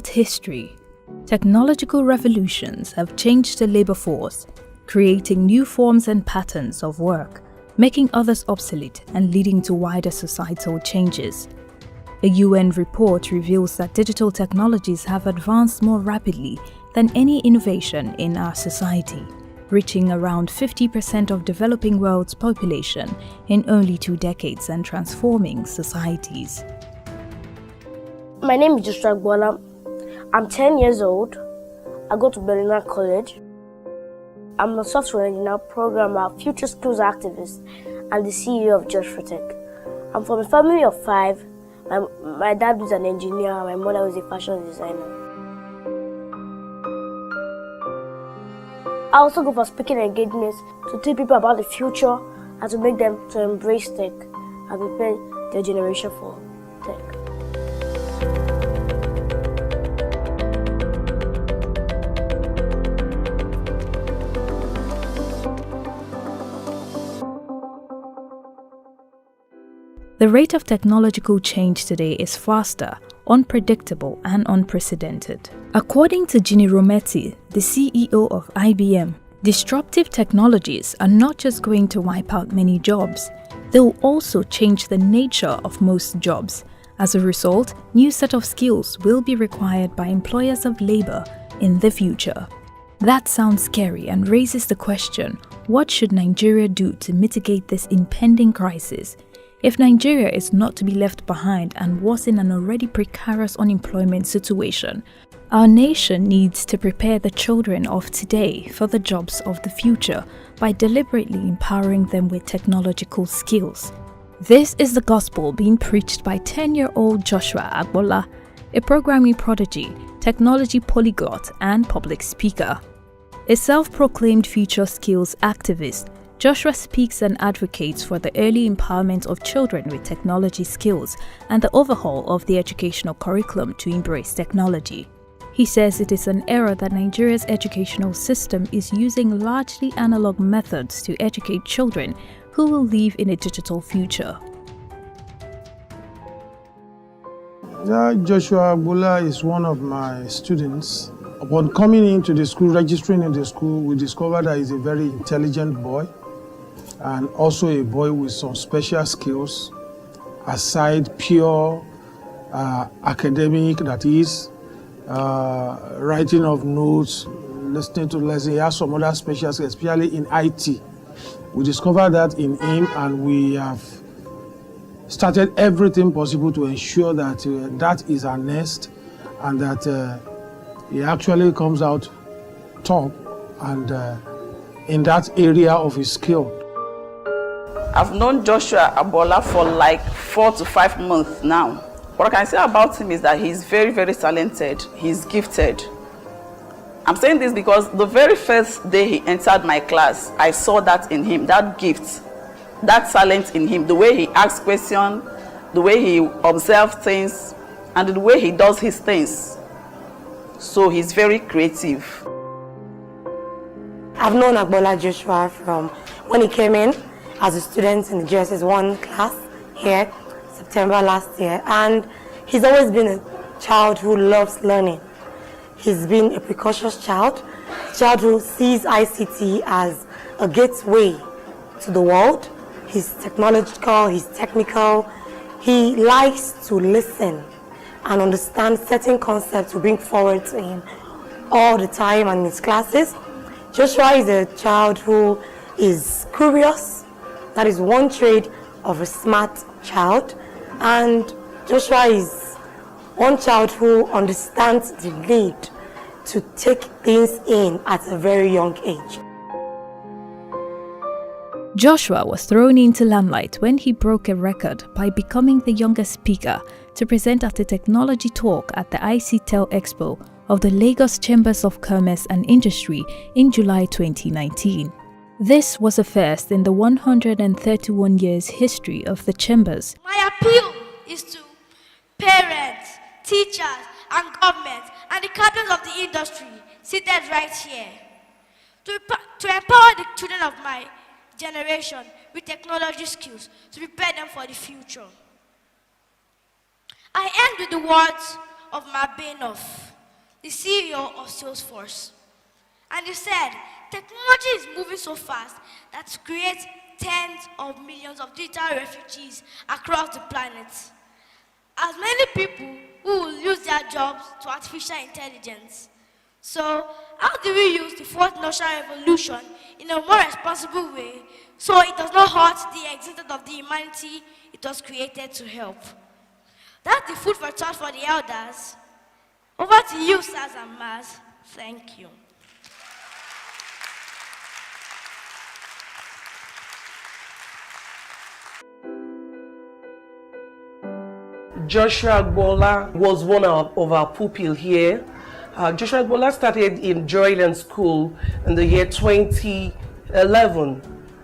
Throughout history, technological revolutions have changed the labor force, creating new forms and patterns of work, making others obsolete and leading to wider societal changes. A UN report reveals that digital technologies have advanced more rapidly than any innovation in our society, reaching around 50% of developing world's population in only 2 decades and transforming societies. My name is Agboola. I'm 10 years old. I go to Berliner College. I'm a software engineer, programmer, future skills activist, and the CEO of Just for Tech. I'm from a family of 5. My dad was an engineer, and my mother was a fashion designer. I also go for speaking engagements to teach people about the future and to make them to embrace tech and prepare their generation for tech. The rate of technological change today is faster, unpredictable, and unprecedented. According to Ginny Rometty, the CEO of IBM, disruptive technologies are not just going to wipe out many jobs, they will also change the nature of most jobs. As a result, new set of skills will be required by employers of labor in the future. That sounds scary and raises the question, what should Nigeria do to mitigate this impending crisis? If Nigeria is not to be left behind and was in an already precarious unemployment situation, our nation needs to prepare the children of today for the jobs of the future by deliberately empowering them with technological skills. This is the gospel being preached by 10-year-old Joshua Agboola, a programming prodigy, technology polyglot, and public speaker. A self-proclaimed future skills activist, Joshua speaks and advocates for the early empowerment of children with technology skills and the overhaul of the educational curriculum to embrace technology. He says it is an error that Nigeria's educational system is using largely analog methods to educate children who will live in a digital future. Joshua Agboola is one of my students. Upon coming into the school, registering in the school, we discovered that he's a very intelligent boy, and also a boy with some special skills aside pure academic, that is, writing of notes, listening to lessons. He has some other special skills, especially in IT. We discovered that in him, and we have started everything possible to ensure that that is harnessed and that he actually comes out top and in that area of his skill. I've known Joshua Agboola for like 4 to 5 months now. What I can say about him is that he's very, very talented. He's gifted. I'm saying this because the very first day he entered my class, I saw that in him, that gift, that talent in him, the way he asks questions, the way he observes things, and the way he does his things. So he's very creative. I've known Agboola Joshua from when he came in as a student in the GSS1 class here, September last year, and he's always been a child who loves learning. He's been a precocious child, a child who sees ICT as a gateway to the world. He's technological, he's technical. He likes to listen and understand certain concepts we bring forward to him all the time in his classes. Joshua is a child who is curious. That is one trait of a smart child. And Joshua is one child who understands the need to take things in at a very young age. Joshua was thrown into limelight when he broke a record by becoming the youngest speaker to present at a technology talk at the ICTEL Expo of the Lagos Chambers of Commerce and Industry in July 2019. This was a first in the 131 years history of the Chambers. My appeal is to parents, teachers, and government, and the captains of the industry seated right here, to empower the children of my generation with technology skills to prepare them for the future. I end with the words of Mabenoff. the CEO of Salesforce. And he said, technology is moving so fast that it creates tens of millions of digital refugees across the planet. As many people who will lose their jobs to artificial intelligence. So, how do we use the fourth industrial revolution in a more responsible way so it does not hurt the existence of the humanity it was created to help? That's the food for thought for the elders. Over to you, sirs and mas. Thank you. Joshua Agboola was one of our pupils here. Joshua Agboola started in Joyland School in the year 2011,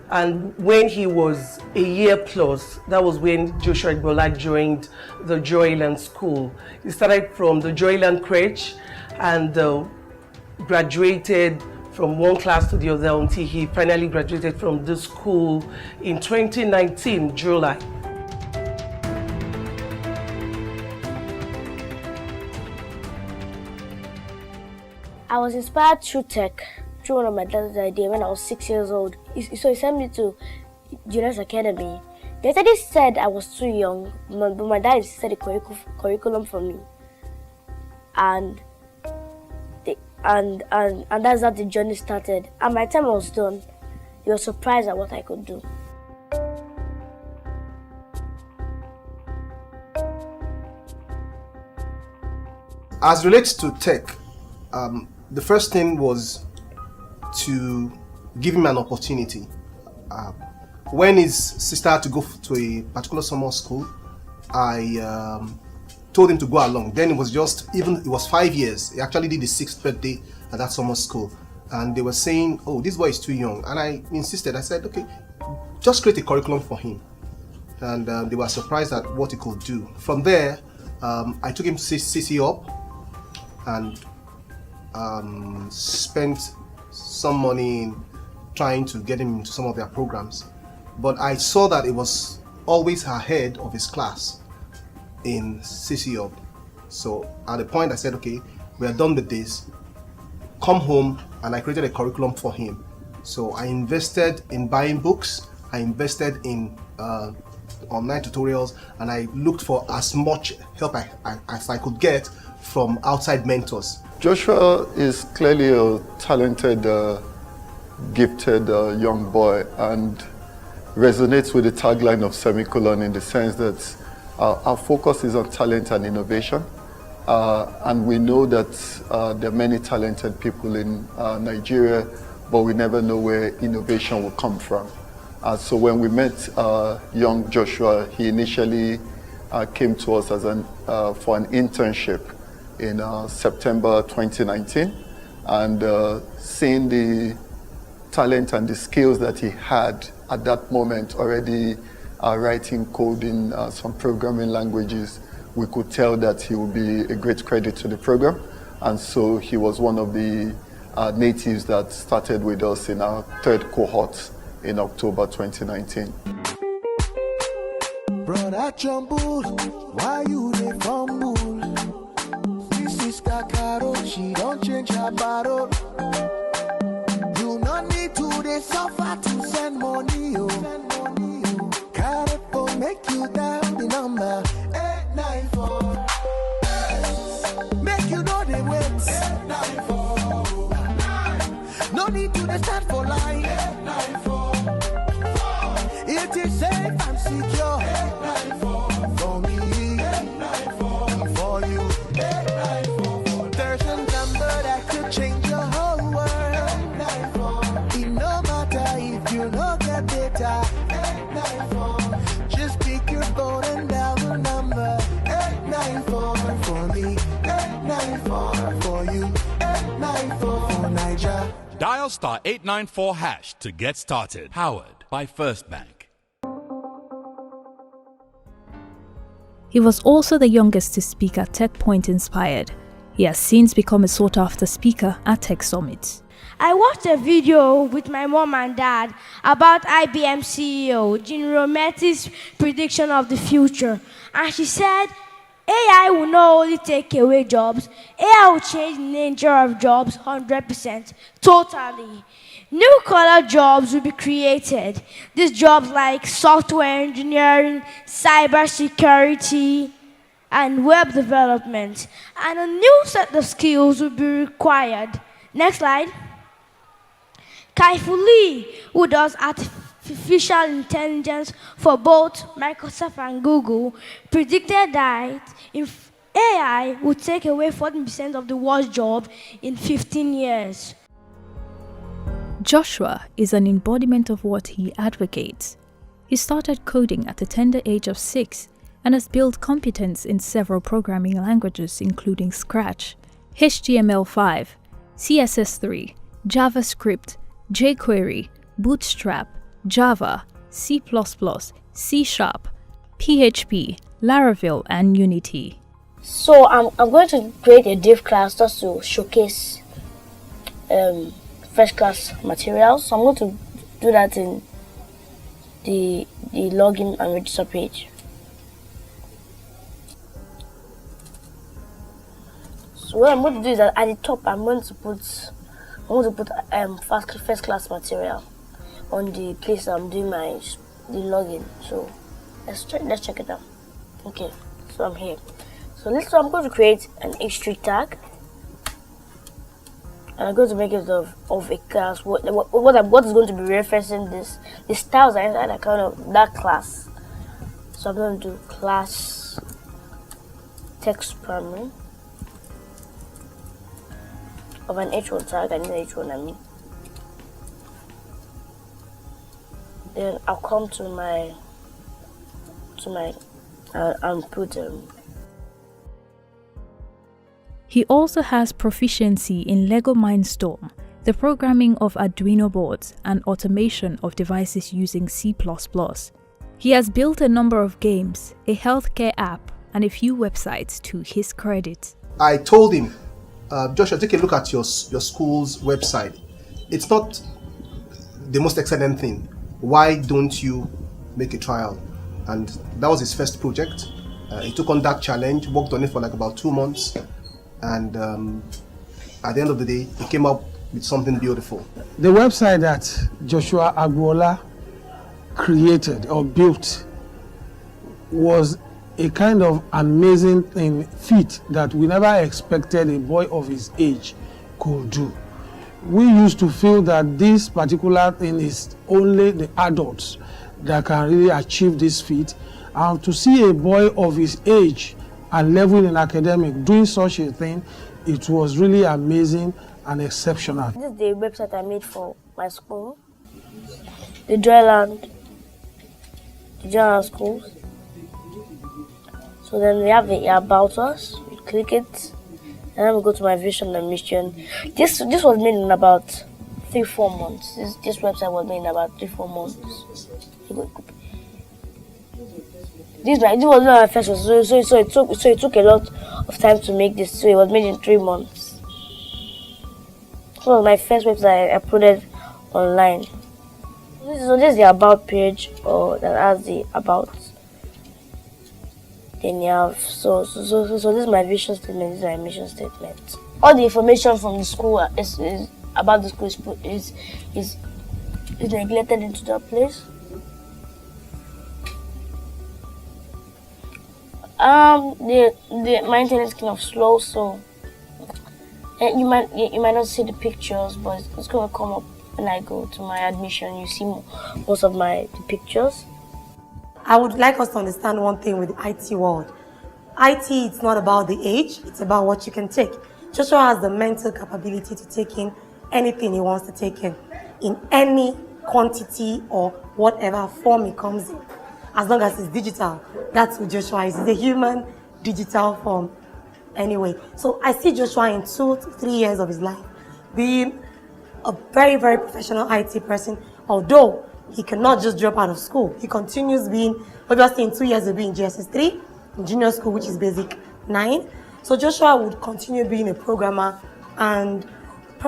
and when he was a year plus, that was when Joshua Agboola joined the Joyland School. He started from the Joyland crèche and graduated from one class to the other until he finally graduated from the school in 2019, July. I was inspired through tech, through one of my dad's ideas when I was 6 years old. So he sent me to Junior's Academy. They said he said I was too young, but my dad set a curriculum for me. And that's how the journey started. And by the time I was done, he was surprised at what I could do. As relates to tech, the first thing was to give him an opportunity. When his sister had to go to a particular summer school, I told him to go along. Then it was 5 years. He actually did his 6th birthday at that summer school. And they were saying, oh, this boy is too young. And I insisted. I said, okay, just create a curriculum for him. And they were surprised at what he could do. From there, I took him to CC Up and spent some money in trying to get him into some of their programs. But I saw that it was always ahead of his class in CC Up. So at the point I said, okay, we are done with this. Come home, and I created a curriculum for him. So I invested in buying books, I invested in online tutorials, and I looked for as much help as I could get from outside mentors. Joshua is clearly a talented, gifted young boy, and resonates with the tagline of Semicolon in the sense that our focus is on talent and innovation. And we know that there are many talented people in Nigeria, but we never know where innovation will come from. So when we met young Joshua, he initially came to us as for an internship in September 2019, and seeing the talent and the skills that he had at that moment, already writing code in some programming languages, we could tell that he would be a great credit to the program. And so he was one of the natives that started with us in our 3rd cohort in October 2019. Brother Jumble, why you dey fumble? This is Kakaro, she don't change her bottle. You no need to dey suffer to send money, oh. Careful, make you down the number 894. Make you know they wait. 894. No need to dey stand for line. 894. It is safe and secure. 894. For me. 894. For you. 894. There's a number that could change your whole world. 894. It no matter if you don't get data. 894. Just pick your phone and dial the number. 894 for me. 894 for you. 894 for Niger. Dial *894# to get started. Powered by First Bank. He was also the youngest to speak at TechPoint Inspired. He has since become a sought-after speaker at Tech Summits. I watched a video with my mom and dad about IBM CEO Ginny Rometty's prediction of the future, and she said AI will not only take away jobs, AI will change the nature of jobs 100%, totally. New collar jobs will be created. These jobs like software engineering, cybersecurity, and web development. And a new set of skills will be required. Next slide. Kai-Fu Lee, who does artificial intelligence for both Microsoft and Google, predicted that if AI would take away 40% of the world's job in 15 years. Joshua is an embodiment of what he advocates. He started coding at the tender age of 6 and has built competence in several programming languages including Scratch, HTML5, CSS3, JavaScript, jQuery, Bootstrap, Java, C++, C#, PHP, Laravel, and Unity. So I'm going to create a div class just to showcase FirstClass materials. So I'm going to do that in the login and register page. So what I'm going to do is that at the top I'm going to put FirstClass material on the place I'm doing the login. So let's check it out. Okay, so I'm here. So I'm going to create an H3 tag, and I'm going to make it of a class. What is going to be referencing this? The styles are inside a kind of that class. So I'm going to do class text primary of an H1 tag. I need an H1, I mean. Then I'll come to my and put He also has proficiency in Lego Mindstorm, the programming of Arduino boards, and automation of devices using C++. He has built a number of games, a healthcare app, and a few websites to his credit. I told him, Joshua, take a look at your school's website. It's not the most excellent thing. Why don't you make a trial? And that was his first project. He took on that challenge, worked on it for like about 2 months, and at the end of the day, he came up with something beautiful. The website that Joshua Agboola created or built was a kind of amazing feat that we never expected a boy of his age could do. We used to feel that this particular thing is only the adults that can really achieve this feat, and to see a boy of his age and level in academic doing such a thing, it was really amazing and exceptional. This is the website I made for my school, the Dryland schools. So then we have the About Us. We click it, and then we go to my vision and mission. This was made in about 3-4 months. This website was made in about 3-4 months. This was not my first one, so it took a lot of time to make this. So it was made in 3 months. So it was my first website I uploaded online. So this is the About page, or that has the About. Then you have so this is my vision statement. This is my mission statement. All the information from the school is about the school is neglected into that place. My internet is kind of slow, so you might not see the pictures, but it's gonna come up when I go to my admission. You see most of the pictures. I would like us to understand one thing with the IT world. IT, it's not about the age, it's about what you can take. Joshua has the mental capability to take in anything he wants to take in any quantity or whatever form it comes in. As long as it's digital, that's who Joshua is. He's a human digital form anyway. So I see Joshua in 2 to 3 years of his life being a very, very professional IT person, although he cannot just drop out of school. He continues being, obviously in 2 years he'll be in GSS 3, in junior school, which is basic 9. So Joshua would continue being a programmer and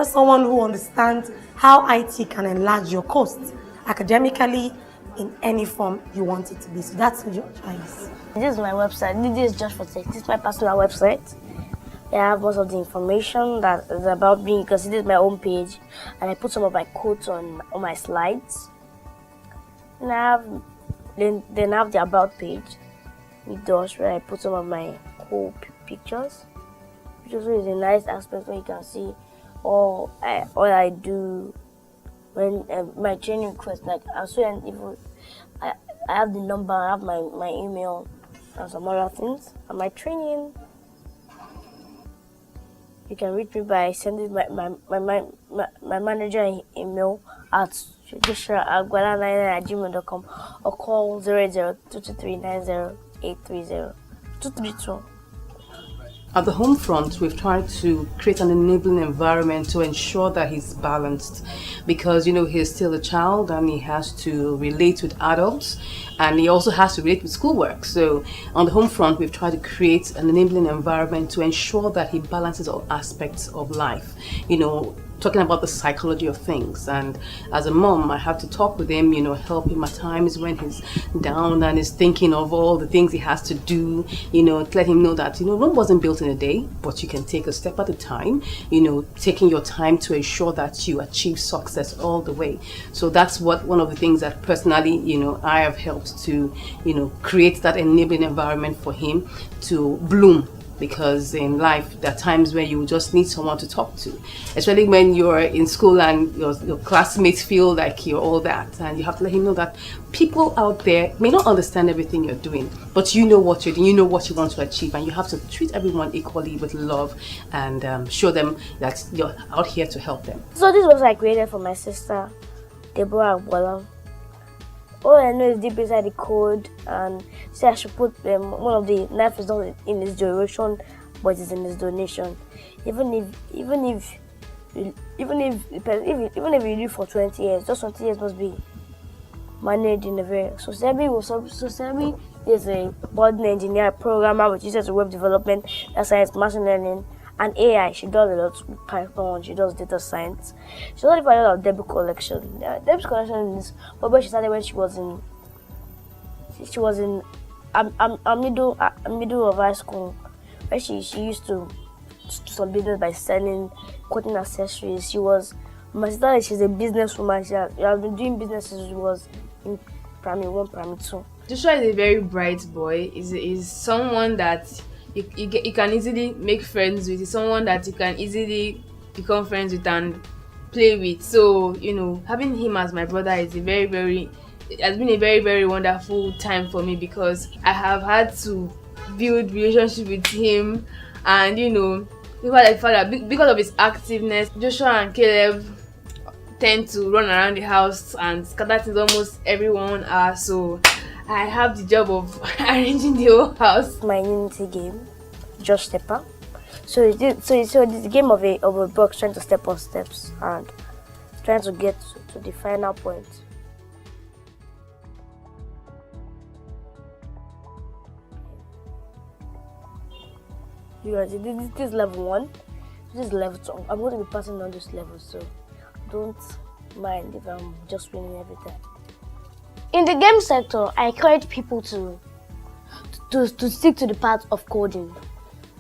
someone who understands how IT can enlarge your costs academically, in any form you want it to be. So that's what Joshua is. This is my website. This is just for tech. This is my personal website. I have most of the information that is about me because this is my own page, and I put some of my quotes on my slides. And then I have the about page with those where I put some of my cool pictures, which also is a nice aspect where you can see all I do when my training request. Like I have the number, I have my email, and some other things, and my training. You can reach me by sending my manager an email at Agboola@gmail.com or call 080-223-90-830-232. At the home front, we've tried to create an enabling environment to ensure that he's balanced because, he's still a child and he has to relate with adults and he also has to relate with schoolwork. So on the home front, we've tried to create an enabling environment to ensure that he balances all aspects of life, talking about the psychology of things. And as a mom, I have to talk with him, help him at times when he's down and is thinking of all the things he has to do, to let him know that, Rome wasn't built in a day, but you can take a step at a time, taking your time to ensure that you achieve success all the way. So that's one of the things that personally, I have helped to, create that enabling environment for him to bloom. Because in life, there are times where you just need someone to talk to, especially when you're in school and your classmates feel like you're all that. And you have to let him know that people out there may not understand everything you're doing, but you know what you're doing, you know what you want to achieve, and you have to treat everyone equally with love and show them that you're out here to help them. So this was I created for my sister, Deborah Agboola. All I know is deep inside the code, and say I should put one of the knife is not in his duration, but it's in his donation. Even if you live for 20 years, those 20 years must be managed in a very. So Sebi is a board engineer, programmer which uses web development, that's science, machine learning, and AI. She does a lot with Python. She does data science. She does a lot of debit collection. Debit collection is probably she started when she was in middle of high school, where she used to do some business by selling cotton accessories. My sister, she's a businesswoman. She has been doing business since she was in primary 1, primary 2. Joshua is a very bright boy. Is someone that you can easily make friends with. He's someone that you can easily become friends with and play with. So, having him as my brother is has been a very, very wonderful time for me because I have had to build relationship with him and, because of his activeness, Joshua and Caleb tend to run around the house and scatter things almost everyone are. So I have the job of arranging the whole house. My Unity game, Just Stepper. So it's a game of a box trying to step on steps and trying to get to the final point. This is level 1. This is level 2. I'm going to be passing on this level, so don't mind if I'm just winning every time. In the game sector, I encourage people to stick to the path of coding,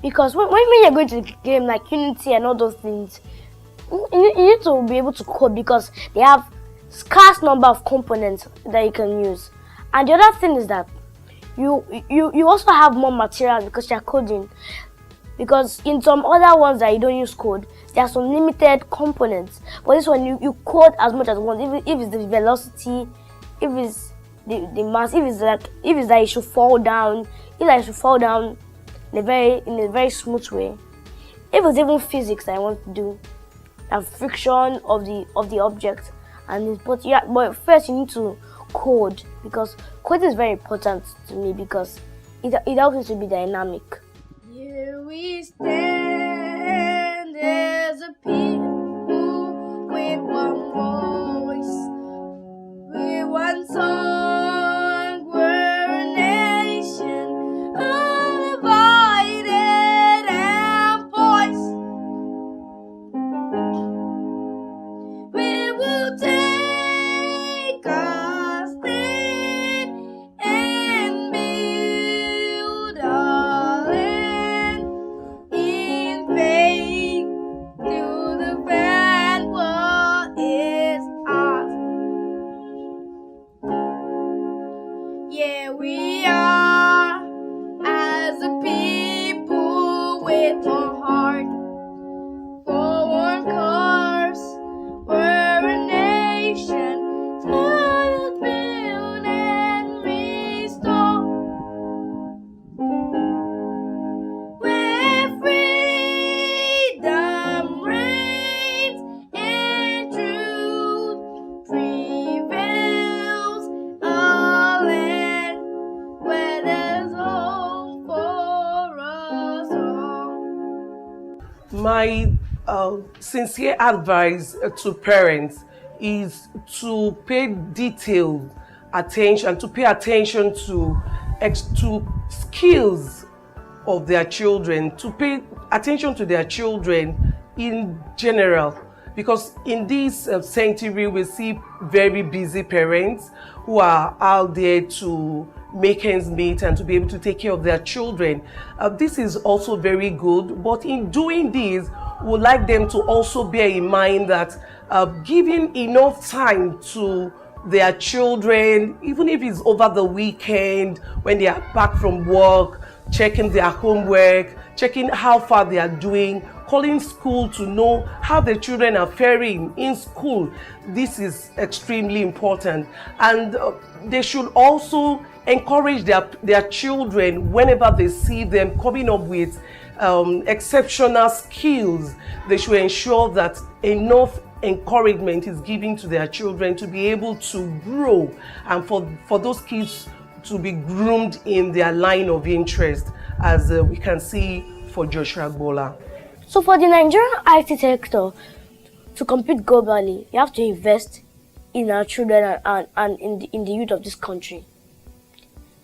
because when you're going to the game like Unity and all those things, you need to be able to code because they have scarce number of components that you can use. And the other thing is that you also have more material because you're coding. Because in some other ones that you don't use code, there are some limited components. But this one you code as much as you want. If it's the velocity, if it's the mass, if it's that it should fall down, in a very smooth way. If it's even physics that I want to do, the friction of the object, but first you need to code, because code is very important to me because it helps you to be dynamic. Here we stand as a people with one voice, with one song, we're a nation, undivided and voice. We will take our stand. my sincere advice to parents is to pay detailed attention, to pay attention to skills of their children, to pay attention to their children in general. Because in this century, we see very busy parents who are out there to make ends meet and to be able to take care of their children. This is also very good, but in doing this, we would like them to also bear in mind that giving enough time to their children, even if it's over the weekend, when they are back from work, checking their homework, checking how far they are doing, calling school to know how the children are faring in school. This is extremely important. And they should also encourage their children whenever they see them coming up with exceptional skills. They should ensure that enough encouragement is given to their children to be able to grow and for those kids to be groomed in their line of interest, as we can see for Joshua Agboola. So for the Nigerian IT sector to compete globally, you have to invest in our children and in the youth of this country.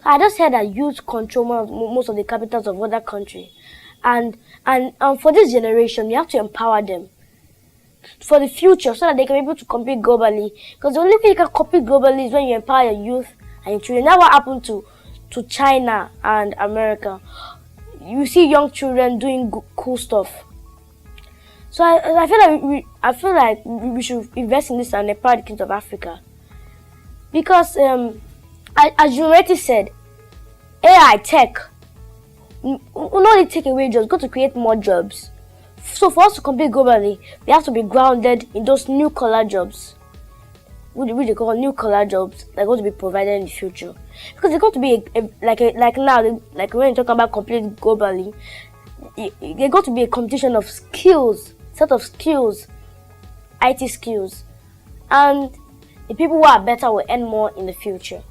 I just heard that youth control most of the capitals of other countries. And for this generation, you have to empower them for the future so that they can be able to compete globally. Because the only way you can compete globally is when you empower your youth and your children. That's what happened to China and America. You see young children doing cool stuff. So I feel like we should invest in this and empower the kids of Africa. Because as you already said, AI tech will not only take away jobs, it's going to create more jobs. So for us to compete globally, we have to be grounded in those new collar jobs. What they call new collar jobs that are going to be provided in the future. Because it's going to be like now, like when you talk about competing globally, there's going to be a competition of skills, set of skills, IT skills, and the people who are better will earn more in the future.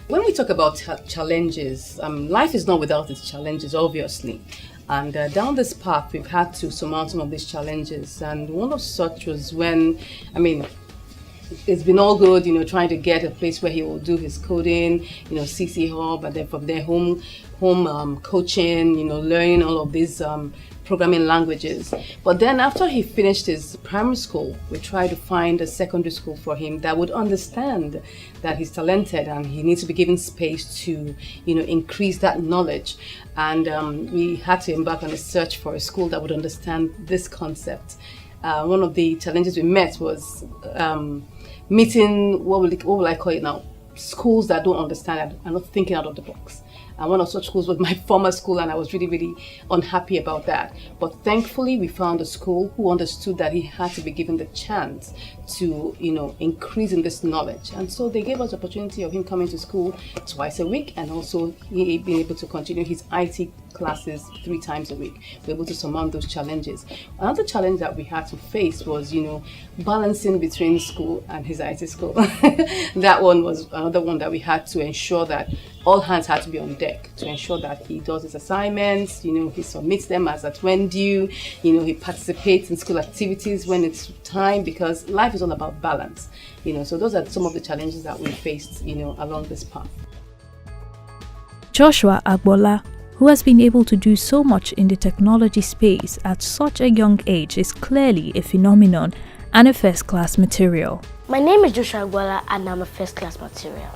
When we talk about challenges, life is not without its challenges, obviously. And down this path, we've had to surmount some of these challenges. And one of such was when, it's been all good, trying to get a place where he will do his coding, CC Hub, and then from there home coaching, learning all of these programming languages. But then after he finished his primary school, we tried to find a secondary school for him that would understand that he's talented and he needs to be given space to, increase that knowledge. And we had to embark on a search for a school that would understand this concept. One of the challenges we met was meeting, what will I call it now? Schools that don't understand and are not thinking out of the box. And one of such schools was my former school, and I was really, really unhappy about that. But thankfully, we found a school who understood that he had to be given the chance to, increase in this knowledge. And so they gave us the opportunity of him coming to school twice a week, and also he being able to continue his IT classes 3 times a week. We were able to surmount those challenges. Another challenge that we had to face was, balancing between school and his IT school. That one was another one that we had to ensure that all hands had to be on deck to ensure that he does his assignments, he submits them as at when due, he participates in school activities when it's time, because life is all about balance, so those are some of the challenges that we faced, along this path. Joshua Agboola, who has been able to do so much in the technology space at such a young age, is clearly a phenomenon and a first-class material. My name is Joshua Agboola and I'm a first-class material.